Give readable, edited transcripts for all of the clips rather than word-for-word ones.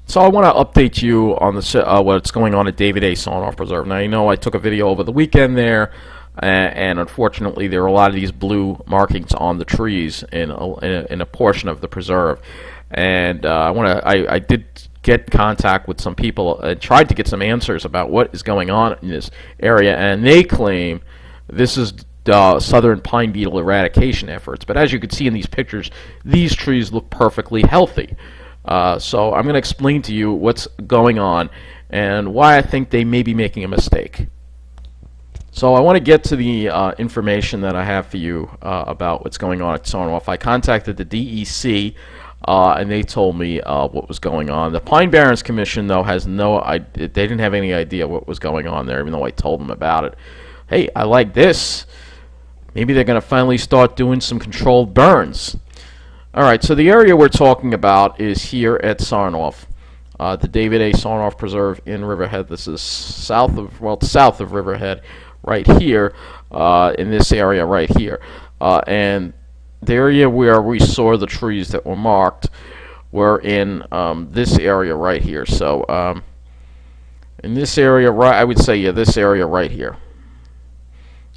So I want to update you on what's going on at David A. Sarnoff Preserve. Now, you know I took a video over the weekend there, and unfortunately there are a lot of these blue markings on the trees in a portion of the preserve. And I did get contact with some people and tried to get some answers about what is going on in this area, and they claim this is Southern Pine Beetle eradication efforts. But as you can see in these pictures, these trees look perfectly healthy. So I'm going to explain to you what's going on and why I think they may be making a mistake. So I want to get to the information that I have for you about what's going on at Sarnoff. I contacted the DEC, and they told me what was going on. The Pine Barrens Commission, though, has no idea. They didn't have any idea what was going on there, even though I told them about it. Hey, I like this. Maybe they're going to finally start doing some controlled burns. Alright, so the area we're talking about is here at Sarnoff, the David A. Sarnoff Preserve in Riverhead. This is south of Riverhead, right here, in this area right here. And the area where we saw the trees that were marked were in this area right here. So, in this area, I would say, yeah, this area right here.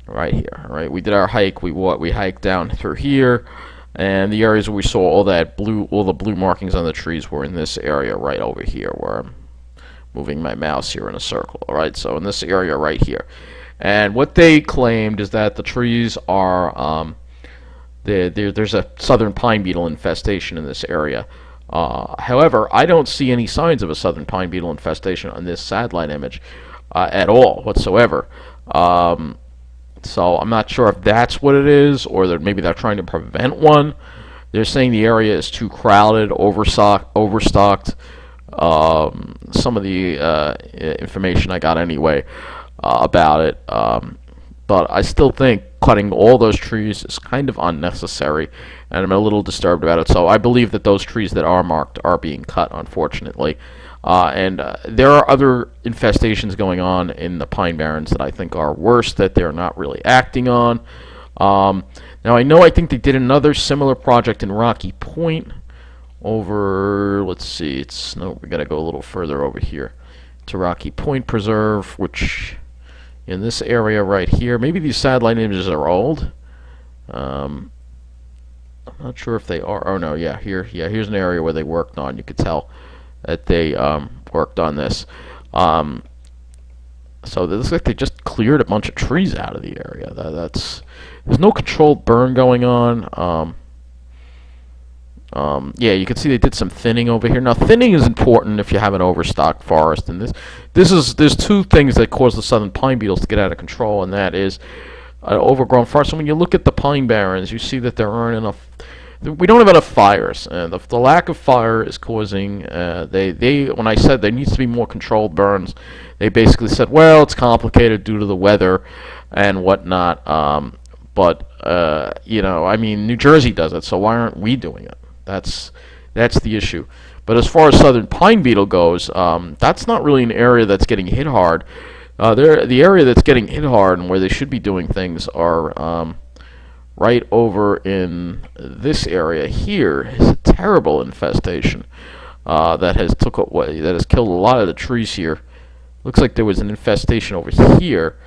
Right here, all right? We did our hike. We hiked down through here. And the areas where we saw all the blue markings on the trees were in this area right over here, where I'm moving my mouse here in a circle. All right, so in this area right here. And what they claimed is that the trees are there's a southern pine beetle infestation in this area. However, I don't see any signs of a southern pine beetle infestation on this satellite image at all whatsoever. So I'm not sure if that's what it is, or that maybe they're trying to prevent one. They're saying the area is too crowded, overstocked. Some of the information I got anyway about it, but I still think cutting all those trees is kind of unnecessary, and I'm a little disturbed about it. So I believe that those trees that are marked are being cut, unfortunately. There are other infestations going on in the Pine Barrens that I think are worse, that they're not really acting on. Now I think they did another similar project in Rocky Point over, let's see, we gotta go a little further over here to Rocky Point Preserve, which in this area right here, maybe these satellite images are old. I'm not sure if they are. Oh no, yeah, here's an area where they worked on. You could tell that they worked on this. So it looks like they just cleared a bunch of trees out of the area. There's no controlled burn going on. Yeah, you can see they did some thinning over here. Now, thinning is important if you have an overstocked forest, and there's two things that cause the southern pine beetles to get out of control, and that is an overgrown forest. So when you look at the pine barrens, you see that there aren't enough. We don't have enough fires, and the lack of fire is causing. When I said there needs to be more controlled burns, they basically said, well, it's complicated due to the weather and whatnot. You know, I mean, New Jersey does it, so why aren't we doing it? That's the issue. But as far as southern pine beetle goes, that's not really an area that's getting hit hard. The area that's getting hit hard and where they should be doing things are right over in this area here. Is a terrible infestation that has killed a lot of the trees here. Looks like there was an infestation over here.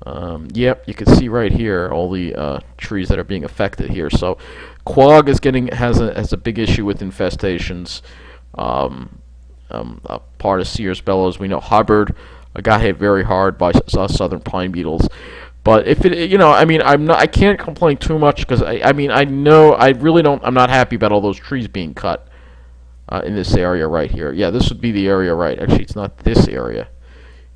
Yep, you can see right here all the trees that are being affected here. So quag has a big issue with infestations. A part of Sears Bellows. We know Hubbard got hit very hard by southern pine beetles. But if it, you know, I mean, I can't complain too much because I'm not happy about all those trees being cut in this area right here. Yeah, this would be the area right. Actually, it's not this area.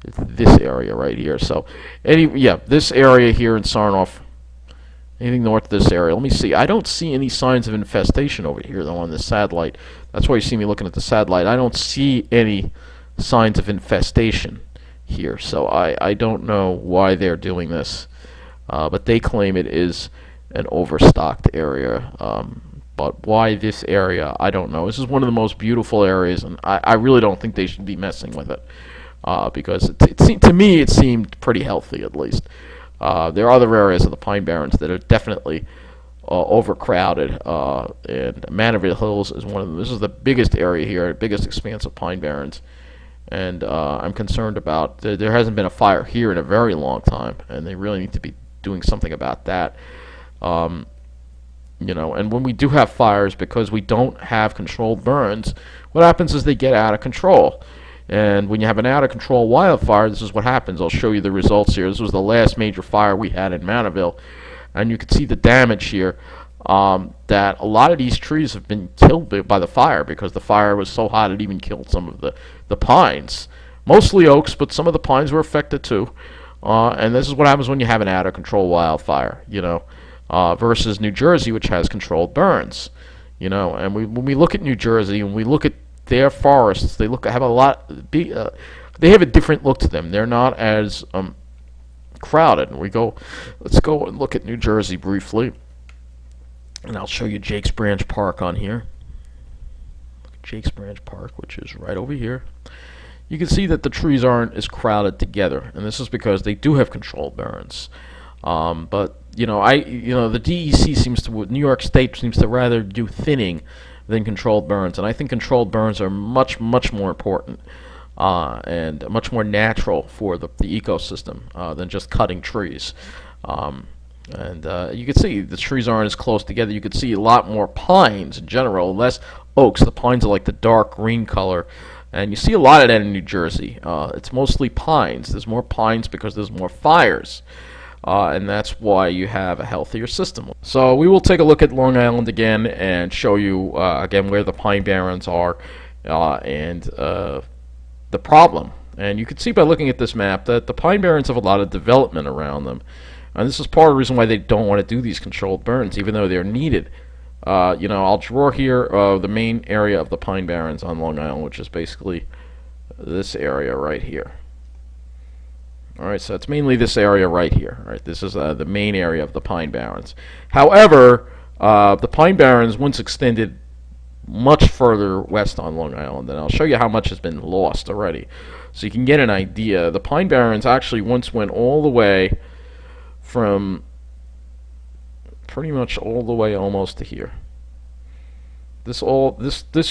It's this area right here. So, this area here in Sarnoff, anything north of this area. Let me see. I don't see any signs of infestation over here, though, on this satellite. That's why you see me looking at the satellite. I don't see any signs of infestation here. So, I don't know why they're doing this. But they claim it is an overstocked area. But why this area, I don't know. This is one of the most beautiful areas, and I really don't think they should be messing with it. Because to me it seemed pretty healthy, at least. There are other areas of the Pine Barrens that are definitely overcrowded, and Mandeville Hills is one of them. This is the biggest area here, biggest expanse of pine barrens, and I'm concerned about. There hasn't been a fire here in a very long time, and they really need to be doing something about that. You know, and when we do have fires, because we don't have controlled burns, what happens is they get out of control. And when you have an out-of-control wildfire, this is what happens. I'll show you the results here. This was the last major fire we had in Mandeville. And you can see the damage here, that a lot of these trees have been killed by the fire, because the fire was so hot it even killed some of the pines. Mostly oaks, but some of the pines were affected too. And this is what happens when you have an out-of-control wildfire, you know, versus New Jersey, which has controlled burns. You know, and when we look at New Jersey and we look at their forests, they have a lot. They have a different look to them. They're not as crowded. And let's go and look at New Jersey briefly, and I'll show you Jake's Branch Park on here. Jake's Branch Park, which is right over here. You can see that the trees aren't as crowded together, and this is because they do have controlled burns. But the DEC New York State seems to rather do thinning than controlled burns, and I think controlled burns are much more important and much more natural for the ecosystem than just cutting trees. You can see the trees aren't as close together. You can see a lot more pines in general, less oaks. The pines are like the dark green color, and you see a lot of that in New Jersey. It's mostly pines. There's more pines because there's more fires. And that's why you have a healthier system. So we will take a look at Long Island again and show you again where the pine barrens are and the problem. And you can see by looking at this map that the pine barrens have a lot of development around them. And this is part of the reason why they don't want to do these controlled burns, even though they're needed. I'll draw here the main area of the pine barrens on Long Island, which is basically this area right here. Alright, so it's mainly this area right here. Right, this is the main area of the pine barrens. However, the pine barrens once extended much further west on Long Island, and I'll show you how much has been lost already, so you can get an idea. The pine barrens actually once went all the way from pretty much all the way almost to here. This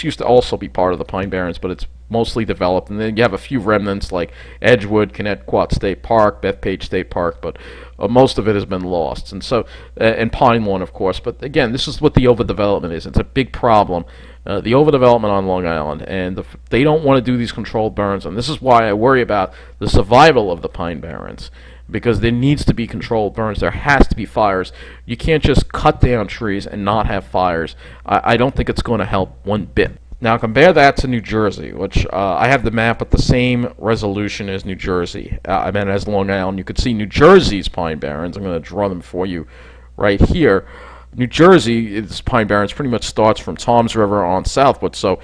used to also be part of the pine barrens, but it's mostly developed, and then you have a few remnants like Edgewood, Connecticut State Park, Bethpage State Park, but most of it has been lost. And so, and Pine Lawn, of course. But again, this is what the overdevelopment is. It's a big problem, the overdevelopment on Long Island, and they don't want to do these controlled burns. And this is why I worry about the survival of the pine barrens, because there needs to be controlled burns. There has to be fires. You can't just cut down trees and not have fires. I don't think it's going to help one bit. Now compare that to New Jersey, which I have the map at the same resolution as New Jersey. As Long Island. You could see New Jersey's pine barrens. I'm going to draw them for you right here. New Jersey, its pine barrens pretty much starts from Toms River on southward. So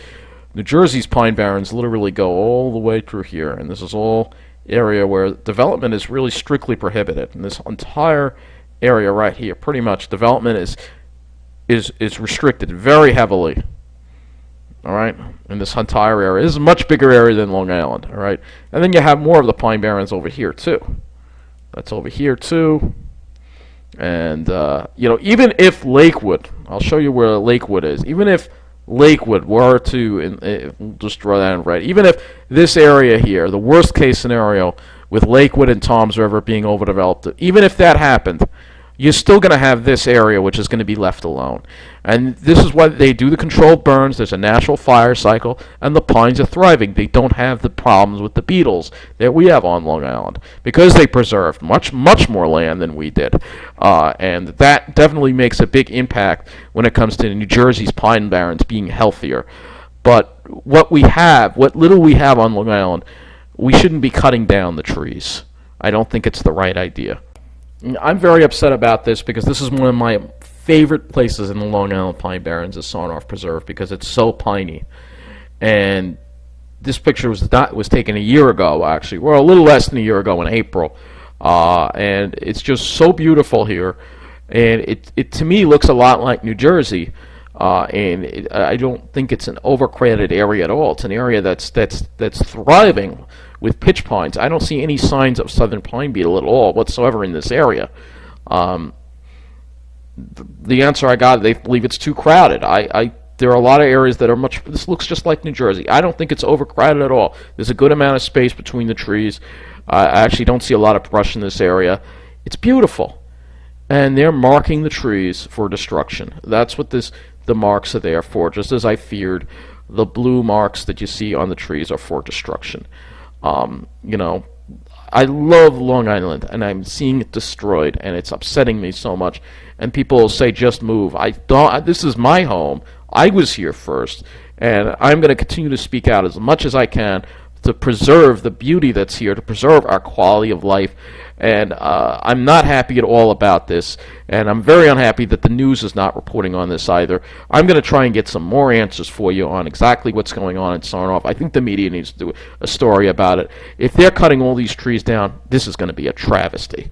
New Jersey's pine barrens literally go all the way through here, and this is all area where development is really strictly prohibited. And this entire area right here, pretty much development is restricted very heavily. All right, in this entire area. This is a much bigger area than Long Island. All right, and then you have more of the pine barrens over here too. That's over here too. And even if Lakewood, I'll show you where Lakewood is. Even if Lakewood were to, we'll just draw that in red. Even if this area here, the worst case scenario with Lakewood and Toms River being overdeveloped, even if that happened, you're still going to have this area which is going to be left alone. And this is why they do the controlled burns. There's a natural fire cycle, and the pines are thriving. They don't have the problems with the beetles that we have on Long Island, because they preserved much more land than we did. And that definitely makes a big impact when it comes to New Jersey's pine barrens being healthier. But what little we have on Long Island, we shouldn't be cutting down the trees. I don't think it's the right idea. I'm very upset about this, because this is one of my favorite places in the Long Island Pine Barrens is Sarnoff Preserve, because it's so piney. And this picture was taken a year ago, actually. Well, a little less than a year ago in April. And it's just so beautiful here. And it to me looks a lot like New Jersey. I don't think it's an overcrowded area at all. It's an area that's thriving with pitch pines. I don't see any signs of Southern Pine Beetle at all whatsoever in this area. the answer I got, they believe it's too crowded. There are a lot of areas that are much. This looks just like New Jersey. I don't think it's overcrowded at all. There's a good amount of space between the trees. I actually don't see a lot of brush in this area. It's beautiful, and they're marking the trees for destruction. That's what the marks are there for. Just as I feared, the blue marks that you see on the trees are for destruction. You know, I love Long Island, and I'm seeing it destroyed, and it's upsetting me so much. And people will say, "Just move." I don't. This is my home. I was here first, and I'm going to continue to speak out as much as I can to preserve the beauty that's here, to preserve our quality of life. And I'm not happy at all about this, and I'm very unhappy that the news is not reporting on this either. I'm going to try and get some more answers for you on exactly what's going on in Sarnoff. I think the media needs to do a story about it. If they're cutting all these trees down, this is going to be a travesty.